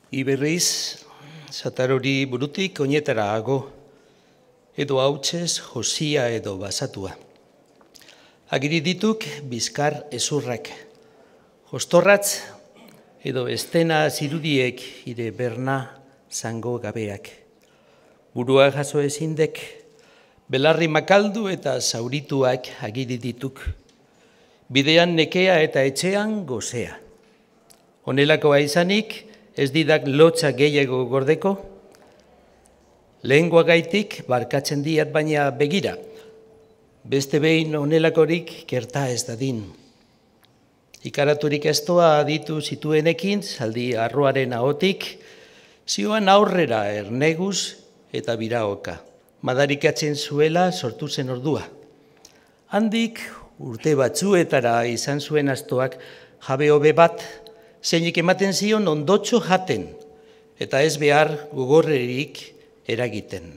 Iberriz, satarori burutik oinetara hago, edo hautsez josia edo basatua. Agiri dituk bizkar ezurrak, jostorratz edo estena zirudiek ire berna zango gabeak. Burua jaso ezindek, belarri makaldu eta zaurituak agiri dituk. Bidean nekea eta etxean gozea. Honelakoa izanik, ez didak lotza gehiago gordeko, lehengua gaitik barkatzen diat baina begira, beste behin honelakorik gerta ez dadin. Ikaraturik eztoa aditu zituenekin, zaldi arroaren ahotik, zioan aurrera erneguz eta biraoka, madarikatzen zuela sortu zen ordua. Handik urte batzuetara izan zuen astoak jabe hobe bat, zeinik ematen zion ondotxo jaten, eta ez behar gogorrerik eragiten.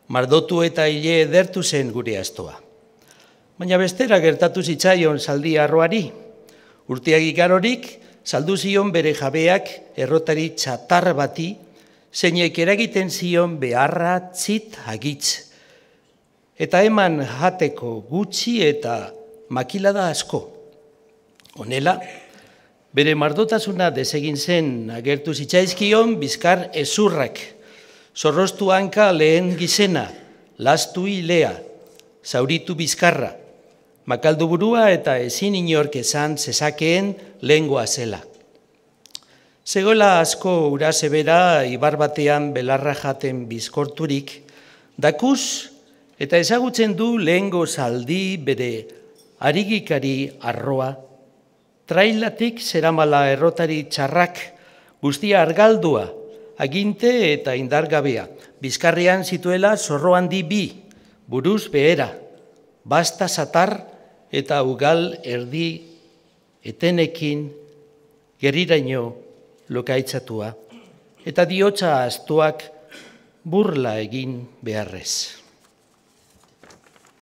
Mardotu eta hile edertu zen gure astoa. Baina bestera gertatu zitzaion zaldi arroari. Urteak igarorik, saldu zion bere jabeak errotari txatar bati, zeinek eragiten zion beharra tzit agitz. Eta eman jateko gutxi eta makilada asko. Honela, bere mardotasuna desegin zen agertu zitzaizkion bizkar ezurrak, zorroztu hanka lehen gizena, lastu hilea, zauritu bizkarra, makaldu burua eta ezin inork esan zezakeen lengua zela. Zegoela asko urase bera ibar batean belarra jaten bizkorturik, dakuz eta ezagutzen du lehengo zaldi bere arigikari arroa, trailatik zeramala errotari txarrak, guztia argaldua, aginte eta indargabea, bizkarrean zituela zorro handi bi, buruz behera, basta zatar eta ugal erdi etenekin geriraino lokaitzatua, eta diotza astoak burla egin beharrez.